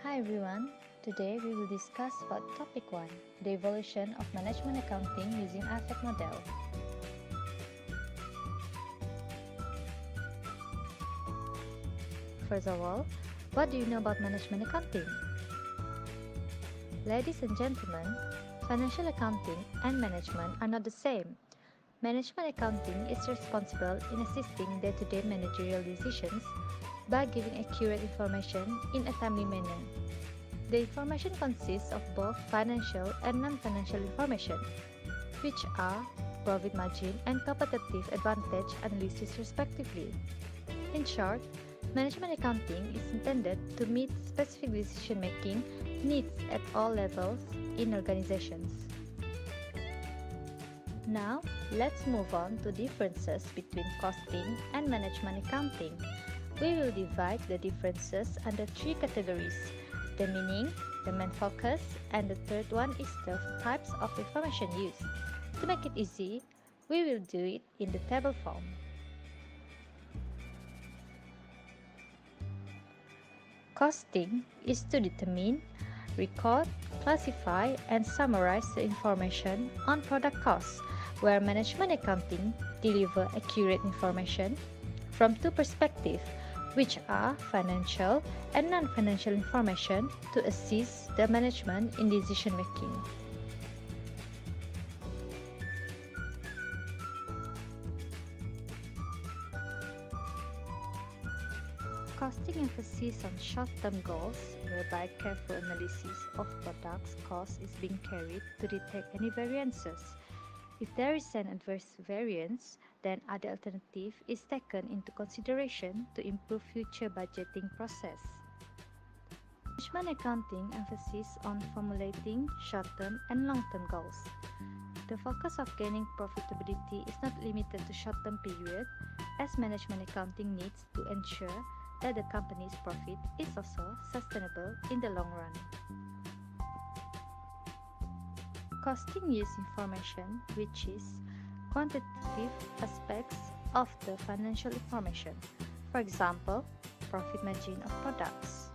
Hi everyone, today we will discuss about topic 1, the evolution of management accounting using affect model. First of all, what do you know about management accounting? Ladies and gentlemen, financial accounting and management are not the same. Management accounting is responsible in assisting day-to-day managerial decisions by giving accurate information in a timely manner. The information consists of both financial and non-financial information, which are profit margin and competitive advantage analysis respectively. In short, management accounting is intended to meet specific decision-making needs at all levels in organizations. Now, let's move on to differences between costing and management accounting. We will divide the differences under three categories: the meaning, the main focus, and the third one is the types of information used. To make it easy, we will do it in the table form. Costing is to determine, record, classify, and summarize the information on product costs, where management accounting deliver accurate information from two perspectives, which are financial and non-financial information to assist the management in decision making. Costing emphasis on short-term goals, whereby careful analysis of products' cost is being carried to detect any variances. If there is an adverse variance, then other alternative is taken into consideration to improve future budgeting process. Management accounting emphasis on formulating short-term and long-term goals. The focus of gaining profitability is not limited to short-term period, as management accounting needs to ensure that the company's profit is also sustainable in the long run. Costing use information, which is quantitative aspects of the financial information. For example, profit margin of products.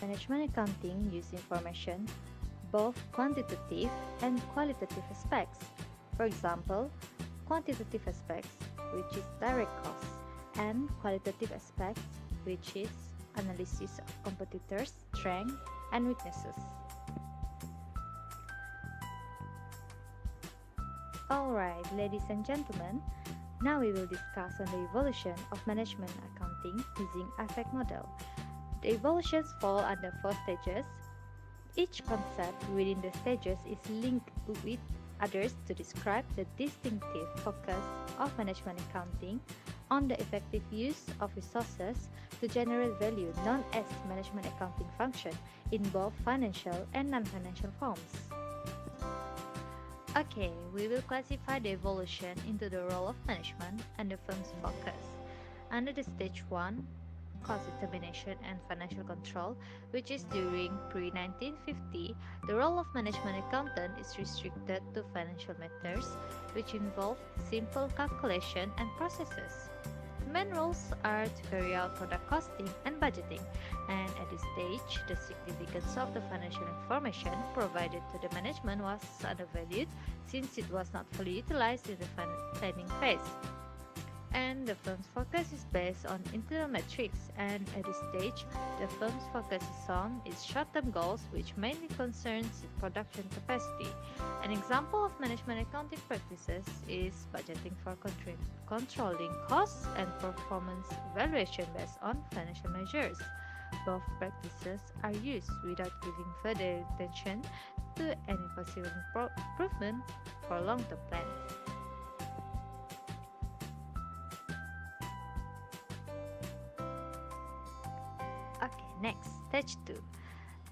Management accounting use information, both quantitative and qualitative aspects. For example, quantitative aspects, which is direct costs, and qualitative aspects, which is analysis of competitors' strengths and weaknesses. Alright, ladies and gentlemen, now we will discuss on the evolution of management accounting using affect model. The evolutions fall under 4 stages. Each concept within the stages is linked with others to describe the distinctive focus of management accounting on the effective use of resources to generate value, known as management accounting function, in both financial and non-financial forms. Okay, we will classify the evolution into the role of management and the firm's focus. Under the stage 1, cost determination and financial control, which is during pre-1950, the role of management accountant is restricted to financial matters, which involve simple calculation and processes. The main roles are to carry out product costing and budgeting, and at this stage, the significance of the financial information provided to the management was undervalued since it was not fully utilized in the planning phase. And the firm's focus is based on internal metrics, and at this stage, the firm's focus is on its short-term goals, which mainly concerns its production capacity. An example of management accounting practices is budgeting for controlling costs and performance evaluation based on financial measures. Both practices are used without giving further attention to any possible improvement for long-term plans. Okay, next, stage 2.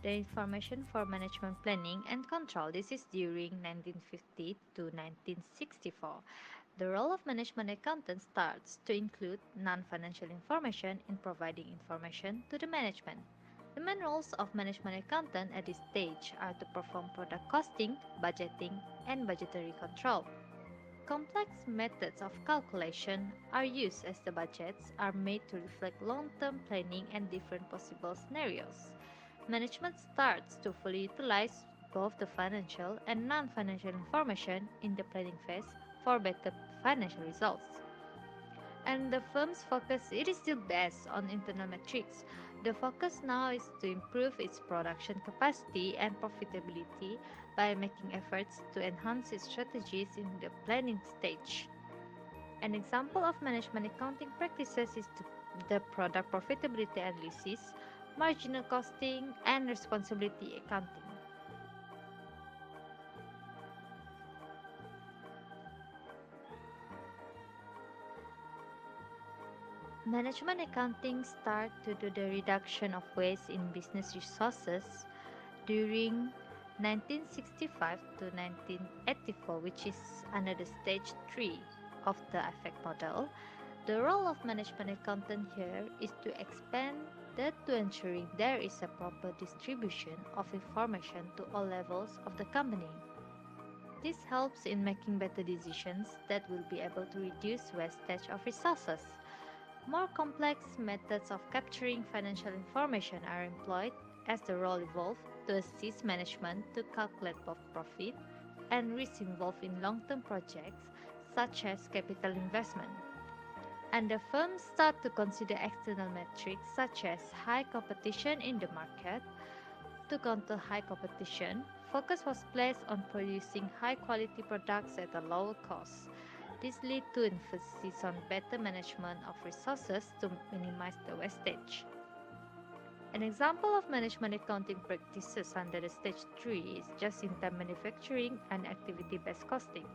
The information for management planning and control. This is during 1950 to 1964. The role of management accountant starts to include non-financial information in providing information to the management. The main roles of management accountant at this stage are to perform product costing, budgeting, and budgetary control. Complex methods of calculation are used as the budgets are made to reflect long-term planning and different possible scenarios. management starts to fully utilize both the financial and non-financial information in the planning phase for better financial results. And the firm's focus it is still based on internal metrics. The focus now is to improve its production capacity and profitability by making efforts to enhance its strategies in the planning stage. An example of management accounting practices is the product profitability analysis, marginal costing, and responsibility accounting. Management accounting started to do the reduction of waste in business resources during 1965 to 1984, which is under the stage 3 of the effect model. The role of management accountant here is to expand that to ensuring there is a proper distribution of information to all levels of the company. This helps in making better decisions that will be able to reduce wastage of resources. More complex methods of capturing financial information are employed as the role evolves to assist management to calculate both profit and risk involved in long-term projects such as capital investment. And the firms start to consider external metrics such as high competition in the market. To counter high competition, focus was placed on producing high-quality products at a lower cost. This led to emphasis on better management of resources to minimize the wastage. An example of management accounting practices under the stage 3 is just-in-time manufacturing and activity-based costing.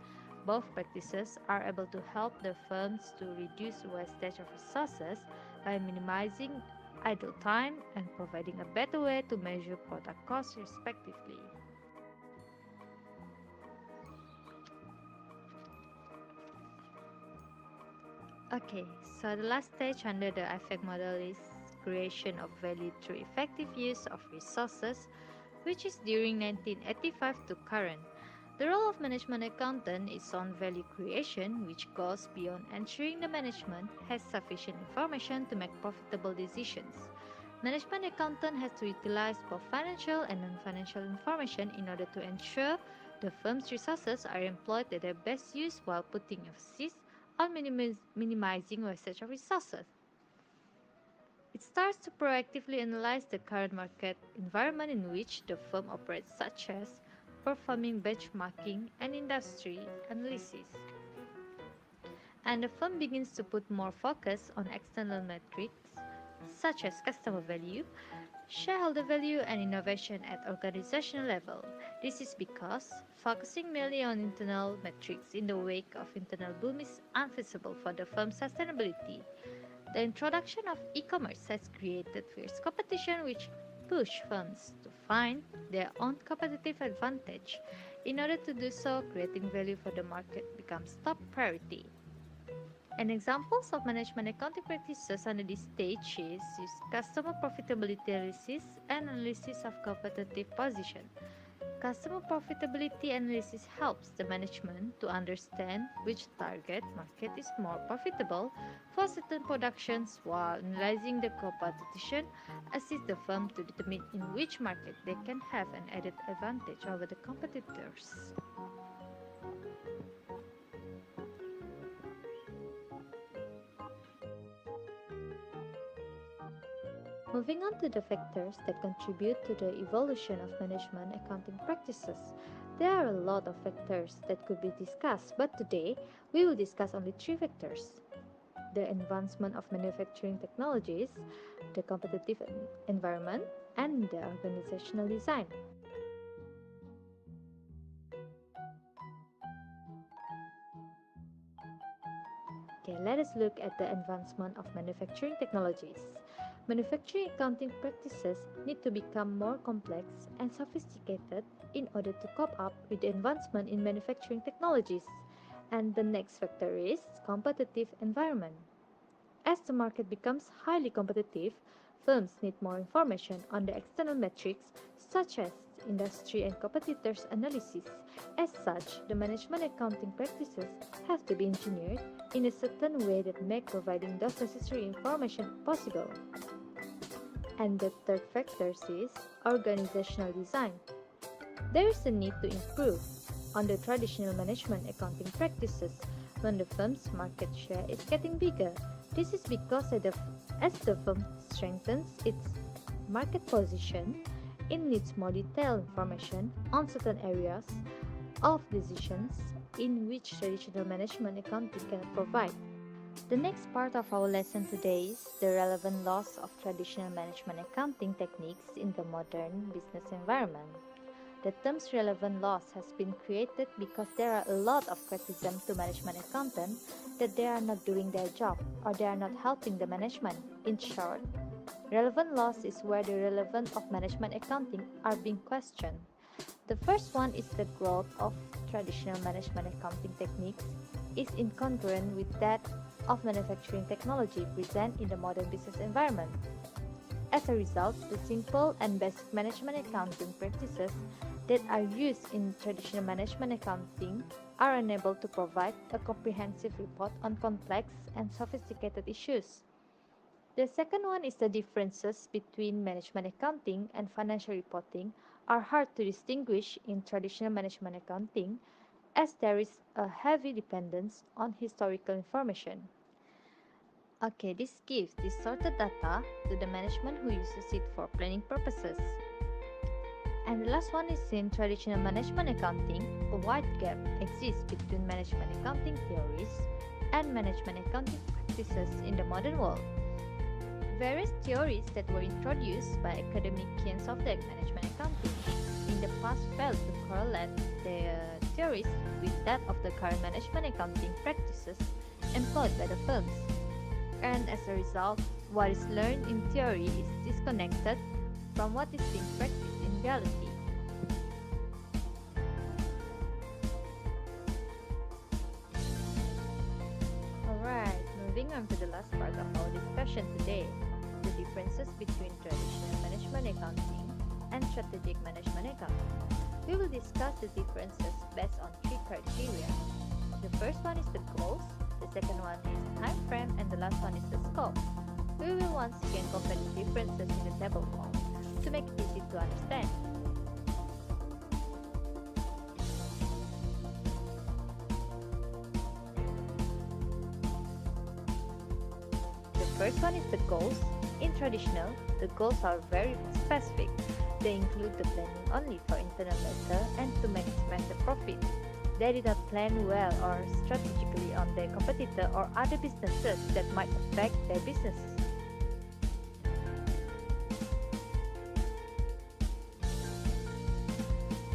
Both practices are able to help the firms to reduce wastage of resources by minimizing idle time and providing a better way to measure product costs respectively. Okay, so the last stage under the effect model is creation of value through effective use of resources, which is during 1985 to current. The role of management accountant is on value creation, which goes beyond ensuring the management has sufficient information to make profitable decisions. Management accountant has to utilize both financial and non-financial information in order to ensure the firm's resources are employed at their best use while putting emphasis on minimizing wastage of resources. It starts to proactively analyze the current market environment in which the firm operates, such as performing benchmarking and industry analysis. And the firm begins to put more focus on external metrics such as customer value, shareholder value, and innovation at organizational level. This is because focusing merely on internal metrics in the wake of internal boom is unfeasible for the firm's sustainability. The introduction of e-commerce has created fierce competition which push firms to find their own competitive advantage. In order to do so, creating value for the market becomes top priority. And examples of management accounting practices under this stage is customer profitability analysis and analysis of competitive position. Customer profitability analysis helps the management to understand which target market is more profitable for certain productions, while analyzing the competition assists the firm to determine in which market they can have an added advantage over the competitors. Moving on to the factors that contribute to the evolution of management accounting practices. There are a lot of factors that could be discussed, but today we will discuss only three factors: the advancement of manufacturing technologies, the competitive environment, and the organizational design. Okay, let us look at the advancement of manufacturing technologies. Manufacturing accounting practices need to become more complex and sophisticated in order to cope up with the advancement in manufacturing technologies. And the next factor is competitive environment. As the market becomes highly competitive, firms need more information on the external metrics such as industry and competitors analysis. As such, the management accounting practices have to be engineered in a certain way that make providing those necessary information possible. And the third factor is organizational design. There is a need to improve on the traditional management accounting practices when the firm's market share is getting bigger. This is because as the firm strengthens its market position, it needs more detailed information on certain areas of decisions in which traditional management accounting cannot provide. The next part of our lesson today is the relevant laws of traditional management accounting techniques in the modern business environment. The term relevant laws has been created because there are a lot of criticism to management accountants that they are not doing their job or they are not helping the management. In short, relevant laws is where the relevance of management accounting are being questioned. The first one is the growth of traditional management accounting techniques is incongruent with that of manufacturing technology present in the modern business environment. As a result, the simple and basic management accounting practices that are used in traditional management accounting are unable to provide a comprehensive report on complex and sophisticated issues. The second one is the differences between management accounting and financial reporting are hard to distinguish in traditional management accounting as there is a heavy dependence on historical information. Okay, this gives distorted data to the management who uses it for planning purposes. And the last one is in traditional management accounting, a wide gap exists between management accounting theories and management accounting practices in the modern world. Various theories that were introduced by academicians of the management accounting in the past failed to correlate their theories with that of the current management accounting practices employed by the firms. And as a result, what is learned in theory is disconnected from what is being practiced in reality. Alright, moving on to the last part of our discussion today, the differences between traditional management accounting and strategic management accounting. We will discuss the differences based on three criteria. The first one is the goals, the second one is time frame, and the last one is the scope. We will once again compare the differences in the table form to make it easy to understand. The first one is the goals. In traditional, the goals are very specific. They include the planning only for internal matter and to maximize the profit. They did not plan well or strategically on their competitor or other businesses that might affect their businesses.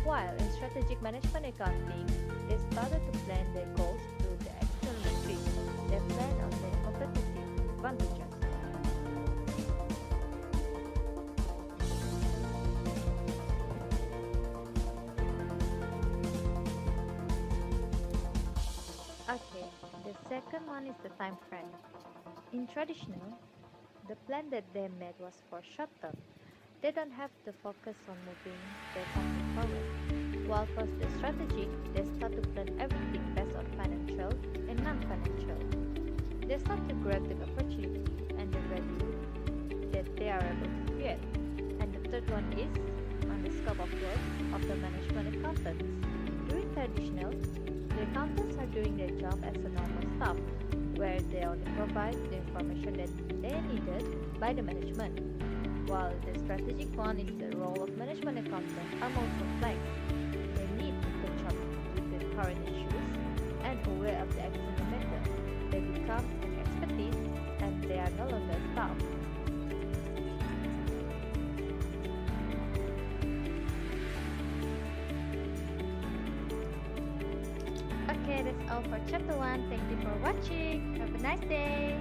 While in strategic management accounting, they started to plan their goals through the external metrics. They plan on their competitive advantages. Okay, the second one is the time frame. In traditional, the plan that they made was for short term. They don't have to focus on moving their company forward. While for the strategic, they start to plan everything based on financial and non-financial. They start to grab the opportunity and the value that they are able to create. And the third one is on the scope of work of the management accountants. During traditional, the accountants are doing their job as a normal staff, where they only provide the information that they needed by the management. While the strategic one is the role of management accountant are more complex. They need to catch up with the current issues and aware of the external matter. They become an expertise and they are no longer staff. Okay, that's all for chapter 1. Thank you for watching. Have a nice day.